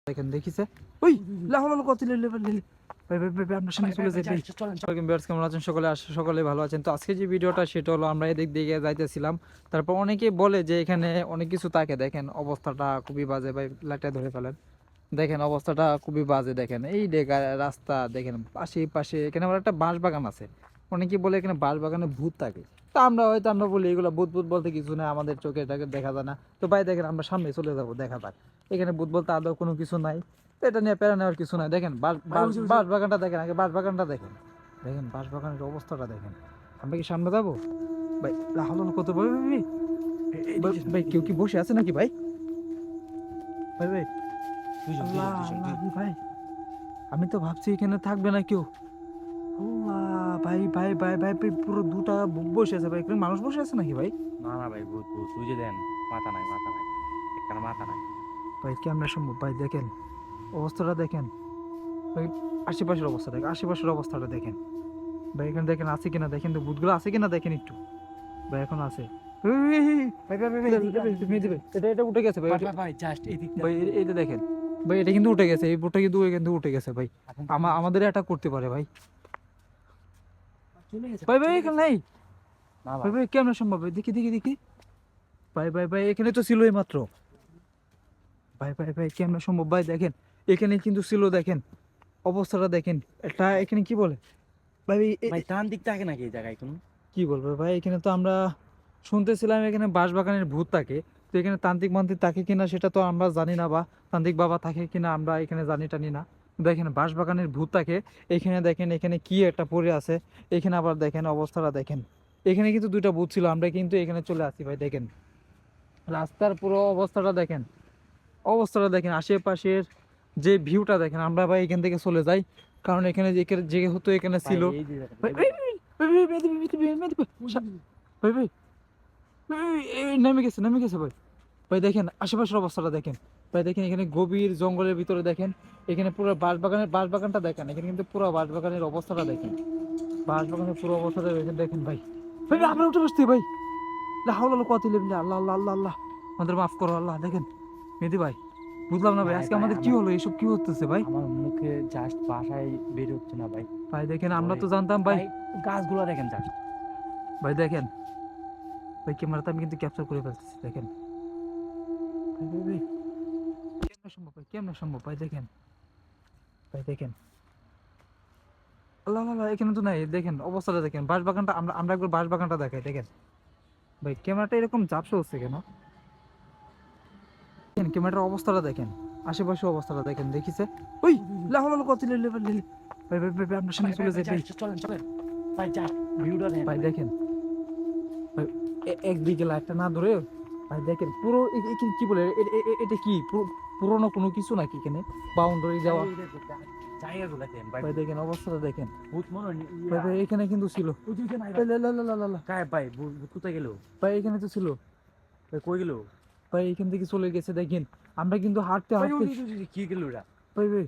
দেখেন দেখিছে ওই লাহল কত লেভেল ভাই ভাই ভাই আপনার সামনে চলে যাই ভাই। কেমন আছেন সকলে? সকলে ভালো আছেন। তো আজকে যে ভিডিওটা সেটা হলো আমরা এদিক দিকে যাইতেছিলাম, তারপর অনেকে বলে যে এখানে অনেক কিছু থাকে। দেখেন অবস্থাটা খুবই বাজে ভাই, লাইটটা ধরে ফেলেন। দেখেন অবস্থাটা খুবই বাজে। দেখেন এই রাস্তা দেখেন, পাশে পাশে এখানে আবার একটা বাঁশ বাগান আছে। অনেকে বলে এখানে বাঁশ বাগানে ভূত থাকে। তা আমরা বলি এগুলো ভূত ভূত বলতে কিছু না, আমাদের চোখে এটাকে দেখা যায় না। তো ভাই দেখেন আমরা সামনে চলে যাবো, দেখা যাক। এখানে ভূত বলতে আদৌ কোনো কিছু নাই, তো এটা নিয়ে প্যারা নেওয়ার কিছু নাই। দেখেন বাঁশ বাগানটা দেখেন, আগে বাঁশ বাগানটা দেখেন। দেখেন বাঁশ বাগানের অবস্থাটা দেখেন। আমরা কি সামনে যাবো ভাই? লাহল কত ভাই ভাই ভাই কেউ কি বসে আছে নাকি ভাই? ভাই ভাই আল্লাহ আল্লাহ ভাই, আমি তো ভাবছি এখানে থাকবে না কেউ। আল্লাহ ভাই ভাই ভাই ভাই ভাই পুরো দুটা বসে আছে ভাই, এখানে মানুষ বসে আছে নাকি ভাই? না না ভাই, ভূত ভূত তুই যে দেন, মাথা নাই একটা মাথা নাই। ভাই কেমন সম্ভব ভাই? দেখেন অবস্থাটা দেখেন ভাই, আশেপাশের অবস্থা দেখেন, আশেপাশের অবস্থাটা দেখেন ভাই। এখানে দেখেন আছে কিনা দেখেন, তো ভূতগুলো আছে কিনা দেখেন একটু ভাই। এখন আছে এটা উঠে গেছে ভাই। ভাই জাস্ট এদিক ভাই এইটা দেখেন ভাই, এটা কিন্তু উঠে গেছে, এই বোটটা কিন্তু এখান থেকে উঠে গেছে ভাই। আমাদের অ্যাটাক করতে পারে ভাই। চলে গেছে ভাই ভাই এখানে নাই না ভাই ভাই, কেমন সম্ভব ভাই? দেখি দেখি দেখি ভাই ভাই ভাই, এখানে তো ছিল এই মাত্র। ভাই ভাই ভাই কেমন সম্ভব ভাই? দেখেন এখানে কিন্তু ছিল, দেখেন অবস্থাটা দেখেন। এটা এখানে কি বলে ভাই? ভাই টান দিক থাকে নাকি এই জায়গায় কোনো? কি বলবো ভাই, এখানে তো আমরা শুনতেছিলাম এখানে বাঁশবাগানের ভূত থাকে। তো এখানে তান্ত্রিক মান্ত্রিক থাকে কিনা সেটা তো আমরা জানি না, বা তান্ত্রিক বাবা থাকে কিনা আমরা এখানে জানি টানি না। দেখেন বাঁশবাগানের ভূত থাকে এখানে। দেখেন এখানে কি একটা পড়ে আছে এখানে, আবার দেখেন অবস্থাটা দেখেন। এখানে কিন্তু দুইটা ভূত ছিল, আমরা কিন্তু এখানে চলে আসি ভাই। দেখেন রাস্তার পুরো অবস্থাটা দেখেন, অবস্থাটা দেখেন, আশেপাশের যে ভিউটা দেখেন। আমরা ভাই এখান থেকে চলে যাই, কারণ এখানে যেহেতু এখানে ছিল। এই যে দেখেন, ভাই ভাই ভাই ভাই ভাই ভাই নেমে গেছে ভাই। ভাই দেখেন আশেপাশের অবস্থাটা দেখেন ভাই। দেখেন এখানে গভীর জঙ্গলের ভিতরে দেখেন, এখানে পুরো বাঁশবাগানটা দেখেন। এখানে কিন্তু পুরো বাঁশবাগানের অবস্থাটা দেখেন, বাঁশবাগানের পুরো অবস্থাটা দেখেন। দেখেন ভাই ভাই আমরা উঠে বসছি ভাই। হাওলা কত লেবলে, আল্লাহ আল্লাহ আল্লাহ আল্লাহ, আমাদের মাফ করো আল্লাহ। দেখেন মেহেদি ভাই, বুঝলাম না ভাই আজকে আমাদের কি হলো, এইসব কি হতেছে ভাই? আমার মুখে জাস্ট ভাষায় বের হচ্ছে না ভাই। ভাই দেখেন আমরা তো জানতাম ভাই। গাছগুলো দেখেন জাস্ট। ভাই দেখেন ভাই, ক্যামেরাতে আমি কিন্তু ক্যাপচার করে ফেলতেছি। দেখেন ভাই ভাই ভাই কেমনে সম্ভব ভাই? কেমনে সম্ভব ভাই? দেখেন ভাই দেখেন আল্লাহ আল্লাহ, এখানে তো নাই। দেখেন অবস্থাটা দেখেন, বাঁশবাগানটা আমরা একবার বাঁশবাগানটা দেখাই। দেখেন ভাই ক্যামেরাটা এরকম ঝাপসা হচ্ছে কেন? দেখেন ক্যামেরাটার অবস্থাটা দেখেন, আশেপাশে অবস্থাটা দেখেন। দেখিছে ওই লাহল কত লেভেল ভাই ভাই ভাই আপনার সামনে চলে যাই ভাই। চলেন ভাই, জাস্ট ভিউটা দেখেন ভাই দেখেন ভাই, একদিকে লাইটটা না ধরে ভাই দেখেন পুরো এখানে কি বলে এটা কি পুরোনো কোনো কিছু নাকি এখানে বাউন্ডারি দেওয়া? জায়গাগুলো দেখেন ভাই। ভাই দেখেন অবস্থাটা দেখেন ভূত মনে হয় ভাই ভাই, এখানে কিন্তু ছিল কায় ভাই, ভূত কোথায় গেল? ভাই, এখানে তো ছিল ভাই কই গেল? ভাই, এখান থেকে চলে গেছে। দেখেন আমরা কিন্তু হাঁটতে ভাই হাঁটতে কি গেল ওটা? ভাই ভাই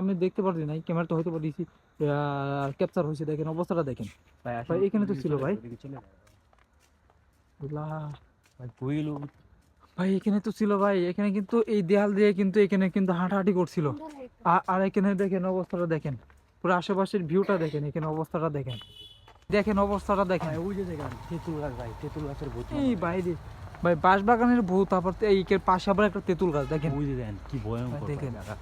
আমি দেখতে পারছি না, ক্যামেরা তো হয়তো দিয়েছি ক্যাপচার হয়েছে। দেখেন অবস্থাটা দেখেন ভাই, এখানে তো ছিল ভাই। ভাই কই গেল? ভাই এখানে তো ছিল ভাই, এখানে কিন্তু এই দেয়াল দিয়ে কিন্তু এখানে কিন্তু হাঁটাহাঁটি করছিল। আর এখানে দেখেন অবস্থাটা দেখেন, পুরো আশেপাশের ভিউটা দেখেন, এখানে অবস্থাটা দেখেন। দেখেন অবস্থাটা দেখেন। ওই যে দেখেন তেঁতুল গাছ ভাই, তেঁতুল গাছের ভূত। এই বাইরে ভাই বাঁশবাগানের ভূত, তারপর এই পাশে আবার একটা তেঁতুল গাছ দেখেন। ওই যে দেখেন কি ভয়ঙ্কর দেখেন জায়গা।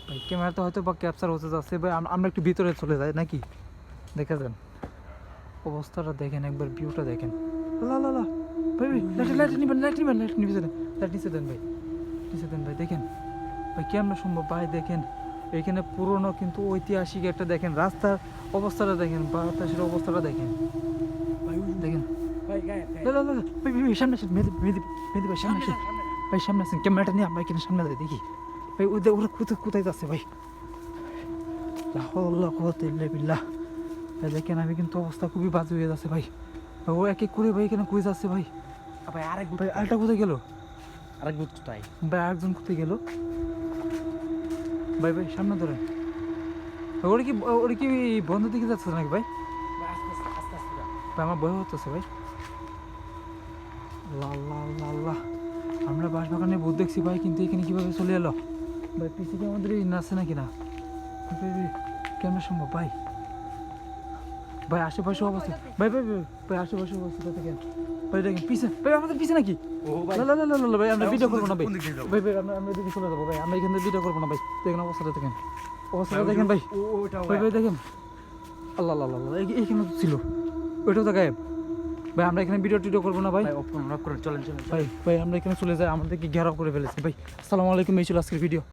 ভাই ক্যামেরাতে হয়তো বা ক্যাপচার হতে যাচ্ছে ভাই, আমরা একটু ভিতরে চলে যাই নাকি? দেখা যান অবস্থাটা দেখেন, একবার ভিউটা দেখেন। লা লা লা ভাই ভাই লাইট নিবেন লাইট নিচে দেন ভাই, নিচে দেন ভাই। দেখেন ভাই কেমন সম্ভব ভাই? দেখেন এখানে পুরনো কিন্তু ঐতিহাসিক একটা দেখেন রাস্তার অবস্থাটা দেখেন, বাতাসের অবস্থাটা দেখেন। দেখেন ভাই ভাই সামনে আসেন, মেহেদি ভাই সামনে আসেন ভাই, সামনে আসেন। ক্যামেরাটা নিয়ে আমরা এখানে সামনে যাই দেখি ভাই। ওরা কোথায় যাচ্ছে ভাই? বিল্লাহ ভাই দেখেন, আমি কিন্তু অবস্থা খুবই বাজে হয়ে যাচ্ছে ভাই। ও এক এক করে ভাই এখানে কই যাচ্ছে ভাই। ভাই আরেক ভূত, ভাই আরেকটা কোথায় গেল? আরেক ভূত কোথায়? ভাই আরেকজন কোথায় গেল? ভাই সামনে ধরেন। ওরা কি বন্ধ দিকে যাচ্ছে নাকি ভাই? আস্তে আস্তে ভাই আমার ভয় হতেছে ভাই। আল্লাহ আল্লাহ আল্লাহ আল্লাহ, আমরা বাঁশবাগানে ভূত দেখছি ভাই, কিন্তু এখানে কিভাবে চলে এলো ভাই? পিছিয়ে কি আমাদের এই আছে নাকি না? কেমন সম্ভব ভাই? ভাই আশেপাশে অবস্থা ভাই, ভাই ভাই ভাই আশেপাশে অবস্থা দেখেন ভাই, দেখেন পিছে ভাই, আমাদের পিছে নাকি? ও ভাই না না না না না, ভাই আমরা ভিডিও করবো না ভাই, কোন দিকে যাবো? ভাই ভাই আমরা দিকে চলে যাবো ভাই, আমরা এখান থেকে ভিডিও করবো না ভাই। দেখেন অবস্থাটা, দেখেন অবস্থাটা দেখেন ভাই, ওটা ভাই ভাই দেখেন। আল্লাহ আল্লাহ আল্লাহ, এইখানে তো ছিল, ওইটাও তো গায়েব ভাই। আমরা এখানে ভিডিও টিডিও করবো না ভাই। ভাই অফ করুন, চলেন চলেন। ভাই ভাই আমরা এখানে চলে যাই, আমাদেরকে ঘেরাও করে ফেলেছে ভাই। আসসালামু আলাইকুম, এই ছিল আজকের ভিডিও।